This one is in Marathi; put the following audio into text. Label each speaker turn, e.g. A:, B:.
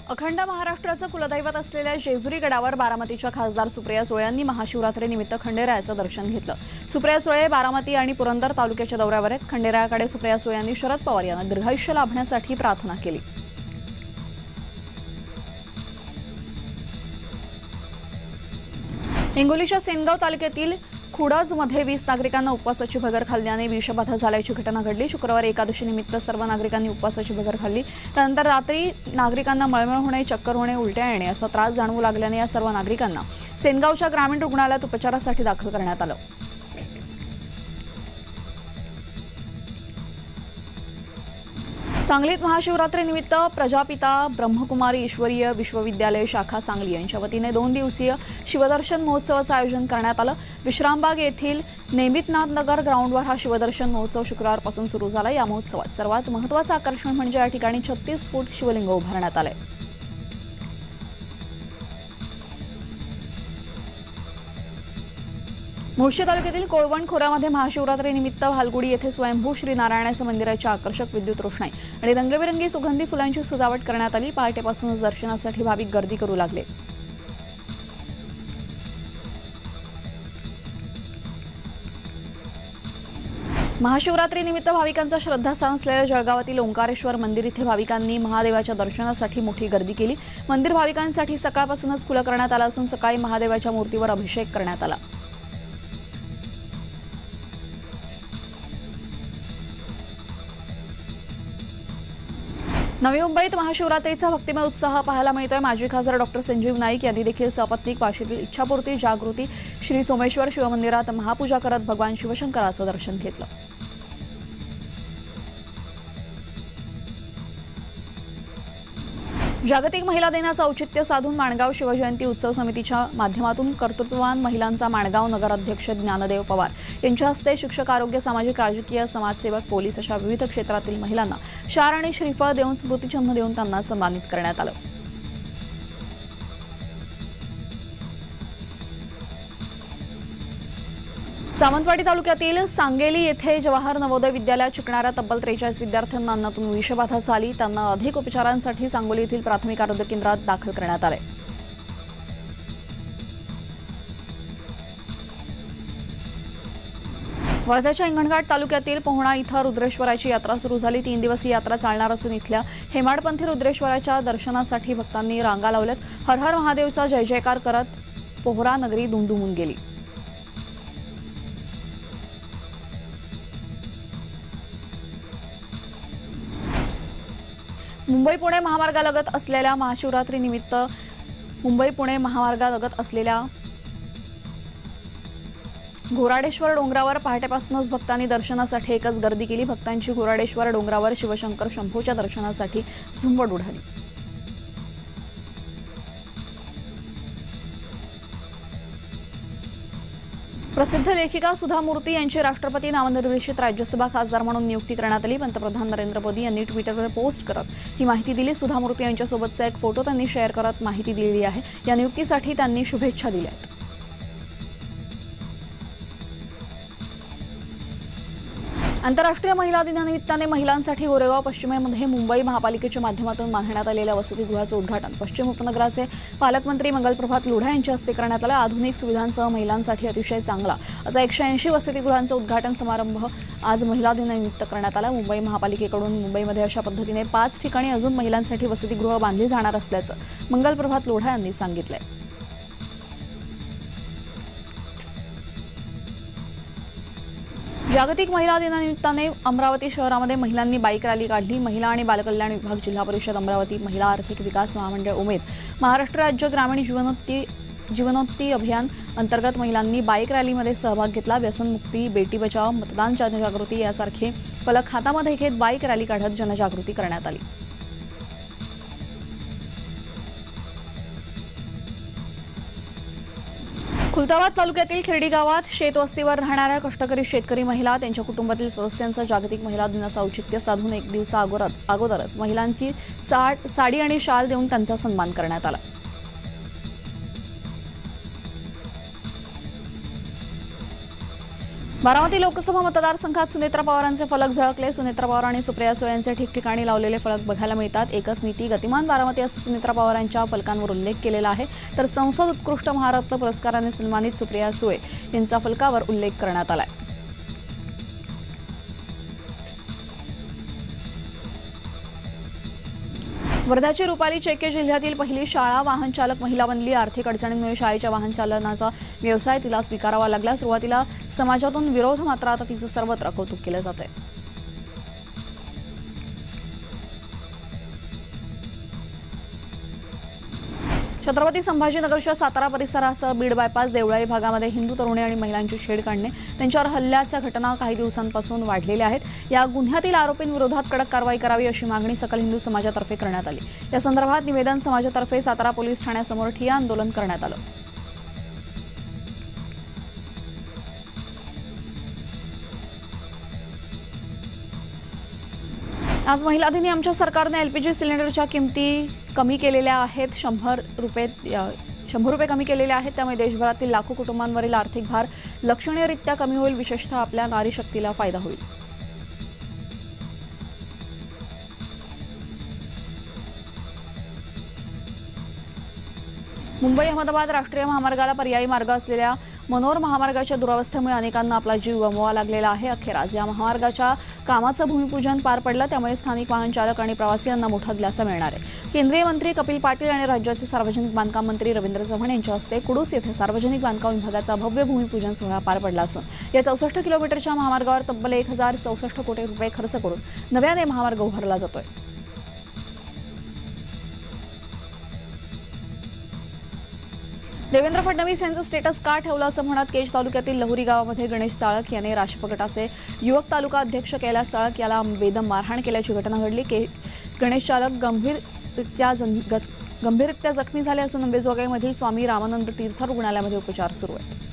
A: अखंड महाराष्ट्राचं कुलदैवत असलेल्या जेजुरी गडावर बारामतीच्या खासदार सुप्रिया सुळे यांनी महाशिवरात्रीनिमित्त खंडेरायाचं दर्शन घेतलं। सुप्रिया सुळे बारामती आणि पुरंदर तालुक्याच्या दौऱ्यावर आहेत। खंडेरायाकडे सुप्रिया सुळे यांनी शरद पवार यांना दीर्घायुष्य लाभण्यासाठी प्रार्थना केली। हिंगोलीच्या सेनगाव तालुक्यातील खुडजमध्ये 20 नागरिकांना उपवासाची भगर खाल्ल्याने विषबाधा झाल्याची घटना घडली। शुक्रवारी एकादशी निमित्त सर्व नागरिकांनी उपवासाची भगर खाल्ली। त्यानंतर रात्री नागरिकांना मळमळ होणे, चक्कर होणे, उलट्या येणे असा त्रास जाणवू लागल्याने या सर्व नागरिकांना सेनगावच्या ग्रामीण रुग्णालयात उपचारासाठी दाखल करण्यात आलं। सांगलीत महाशिवरात्रीनिमित्त प्रजापिता ब्रह्मकुमारी ईश्वरीय विश्वविद्यालय शाखा सांगली यांच्या वतीने 2 दिवसीय शिवदर्शन महोत्सवाचं आयोजन करण्यात आलं। विश्रामबाग येथील नेमितनाथ नगर ग्राउंडवर हा शिवदर्शन महोत्सव शुक्रवारपासून सुरू झाला। या महोत्सवात सर्वात महत्त्वाचं आकर्षण म्हणजे या ठिकाणी 36 फूट शिवलिंग उभारण्यात आले। मुळशी तालुक्यातील कोळवण खोऱ्यामध्ये महाशिवरात्रीनिमित्त भालगुडी येथे स्वयंभू श्री नारायणाच्या मंदिराची आकर्षक विद्युत रोषणाई आणि रंगीबेरंगी सुगंधी फुलांची सजावट करण्यात आली। पहाटेपासूनच दर्शनासाठी भाविक गर्दी करू लागले। महाशिवरात्रीनिमित्त भाविकांचा श्रद्धास्थान असलेल्या जळगावातील ओंकारेश्वर मंदिर इथे भाविकांनी महादेवाच्या दर्शनासाठी मोठी गर्दी केली। मंदिर भाविकांसाठी सकाळपासूनच खुलं करण्यात आलं असून सकाळी महादेवाच्या मूर्तीवर अभिषेक करण्यात आला। नवी मुंबईत महाशिवरात्रीचा भक्तिमय उत्साह पाहायला मिळतोय। माजी खासदार डॉ. संजीव नाईक यांनी देखील सपत्नीक वाशीतील इच्छापूर्ती जागृती श्री सोमेश्वर शिवमंदिरात महापूजा करत भगवान शिवशंकराचं दर्शन घेतलं। जागतिक महिला दिनाचं औचित्य साधून माणगाव शिवजयंती उत्सव समितीच्या माध्यमातून कर्तृत्ववान महिलांचा माणगाव नगराध्यक्ष ज्ञानदेव पवार यांच्या हस्ते शिक्षक, आरोग्य, सामाजिक, राजकीय, समाजसेवक, पोलीस अशा विविध क्षेत्रातील महिलांना शार आणि श्रीफळ देऊन स्मृतिचिन्ह देऊन त्यांना सन्मानित करण्यात आलं। सावंतवाडी तालुक्यातील सांगेली येथे जवाहर नवोदय विद्यालयात शिकणाऱ्या तब्बल 43 विद्यार्थ्यांना अन्नातून विषबाधा झाली। त्यांना अधिक उपचारांसाठी सांगोली येथील प्राथमिक आरोग्य केंद्रात दाखल करण्यात आले। वर्ध्याच्या हिंगणघाट तालुक्यातील पोहणा इथं रुद्रेश्वराची यात्रा सुरू झाली। 3 दिवसीय यात्रा चालणार असून इथल्या हेमाडपंथी रुद्रेश्वराच्या दर्शनासाठी भक्तांनी रांगा लावल्यात। हर हर महादेवचा जय जयकार करत पोहरा नगरी दुमदुमून गेली। मुंबई-पुणे महामार्गालगत असलेल्या महाशिवरात्रीनिमित्त मुंबई-पुणे महामार्गालगत असलेल्या घोराडेश्वर डोंगरावर पहाटेपासूनच भक्तांनी दर्शनासाठी एकच गर्दी केली। भक्तांची घोराडेश्वर डोंगरावर शिवशंकर शंभूच्या दर्शनासाठी झुंबड उडाली। प्रसिद्ध लेखिका सुधा मूर्ती यांची राष्ट्रपती नामनिर्देशित राज्यसभा खासदार म्हणून नियुक्ती करण्यात आली। पंतप्रधान नरेंद्र मोदी यांनी ट्विटरवर पोस्ट करत ही माहिती दिली। सुधा मूर्ती यांच्यासोबतचा एक फोटो त्यांनी शेअर करत माहिती दिली आहे। या नियुक्तीसाठी त्यांनी शुभेच्छा दिल्या आहेत। आंतरराष्ट्रीय महिला दिनानिमित्ताने महिलांसाठी गोरेगाव पश्चिमेमध्ये मुंबई महापालिकेच्या माध्यमातून बांधण्यात आलेल्या वसतिगृहाचं उद्घाटन पश्चिम उपनगराचे पालकमंत्री मंगलप्रभात लोढा यांच्या हस्ते करण्यात आलं। आधुनिक सुविधांसह महिलांसाठी अतिशय चांगला असा 180 वसतिगृहांचा उद्घाटन समारंभ आज महिला दिनानिमित्त करण्यात आला। मुंबई महापालिकेकडून मुंबईमध्ये अशा पद्धतीने 5 ठिकाणी अजून महिलांसाठी वसतिगृह बांधली जाणार असल्याचं मंगलप्रभात लोढा यांनी सांगितलंय। जागतिक महिला दिनानिमित्ताने अमरावती शहरामध्ये महिलांनी बाईक रॅली काढली। महिला आणि बालकल्याण विभाग, जिल्हा परिषद अमरावती, महिला आर्थिक विकास महामंडळ उमेद, महाराष्ट्र राज्य ग्रामीण जीवनोन्नती अभियान अंतर्गत महिलांनी बाईक रॅलीमध्ये सहभाग घेतला। व्यसनमुक्ती, बेटी बचाव, मतदान जनजागृती यासारखे फलक हातामध्ये घेत बाईक रॅली काढत जनजागृती करण्यात आली। खुलताबाद तालुक्यातील खिरडी गावात शेतवस्तीवर राहणाऱ्या कष्टकरी शेतकरी महिला, त्यांच्या कुटुंबातील सदस्यांचा जागतिक महिला दिनाचं औचित्य साधून 1 दिवसा अगोदरच महिलांची साडी आणि शाल देऊन त्यांचा सन्मान करण्यात आला। बारामती लोकसभा मतदारसंघात सुनेत्रा पवारांचे फलक झळकले। सुनेत्रा पवार आणि सुप्रिया सुळे यांचे ठिकठिकाणी लावलेले फलक बघायला मिळतात। एकच नीती गतिमान बारामती असं सुनेत्रा पवारांच्या फलकांवर उल्लेख केलेला आहे, तर संसद उत्कृष्ट महारत्न पुरस्काराने सन्मानित सुप्रिया सुळे यांचा फलकावर उल्लेख करण्यात आलाय। वर्ध्याची रुपाली चेके जिल्ह्यातील पहिली शाळा वाहन चालक महिला बनली। आर्थिक अडचणींमुळे शाळेच्या वाहन चालनाचा व्यवसाय तिला स्वीकारावा लागला। सुरुवातीला समाजातून विरोध, मात्र आता तिचं सर्वत्र कौतुक केलं जातंय। छत्रपती संभाजीनगरच्या सातारा परिसरासह बीड बायपास, देवळाई भागामध्ये हिंदू तरुणी आणि महिलांची छेड काढणे, त्यांच्यावर हल्ल्याच्या घटना काही दिवसांपासून वाढलेल्या आहेत। या गुन्ह्यातील आरोपींविरोधात कडक कारवाई करावी अशी मागणी सकल हिंदू समाजातर्फे करण्यात आली। या संदर्भात निवेदन समाजातर्फे सातारा पोलीस ठाण्यासमोर ठिय्या आंदोलन करण्यात आलं। आज महिला दिनी आमच्या सरकारने एलपीजी सिलेंडरच्या किमती कमी केलेल्या आहेत। 100 रुपये कमी केलेले आहेत। त्यामुळे देशभरातील लाखो कुटुंबांवरील आर्थिक भार लक्षणीयरित्या कमी होईल। विशेषतः आपल्या नारी शक्तीला फायदा होईल। मुंबई अहमदाबाद राष्ट्रीय महामार्गाला पर्यायी मार्ग असलेल्या मनोर महामार्गाच्या दुरावस्थेमुळे अनेकांना आपला जीव गमवावा लागलेला आहे। अखेर आज या महामार्गाच्या कामाचं भूमिपूजन पार पडलं, त्यामुळे स्थानिक वाहन चालक आणि प्रवासियांना मोठा दिलासा मिळणार आहे। केंद्रीय मंत्री कपिल पाटील आणि राज्याचे सार्वजनिक बांधकाम मंत्री रवींद्र चव्हाण यांच्या हस्ते कुडूस येथे सार्वजनिक बांधकाम विभागाचा भव्य भूमिपूजन सोहळा पार पडला असून या 64 किलोमीटरच्या महामार्गावर तब्बल 1064 कोटी रुपये खर्च करून नव्याने महामार्ग उभारला जातोय। देवेंद्र फडणवीस यांचं स्टेटस का ठेवलं असं म्हणत केज तालुक्यातील लहुरी गावामध्ये गणेश चाळक याने राष्ट्रपती गटाचे युवक तालुका अध्यक्ष कैलास चाळक याला बेदम मारहाण केल्याची घटना घडली। गणेश चाळक गंभीररित्या जखमी झाले असून अंबेजोगाईमधील स्वामी रामानंद तीर्थ रुग्णालयामध्ये उपचार सुरू आहेत।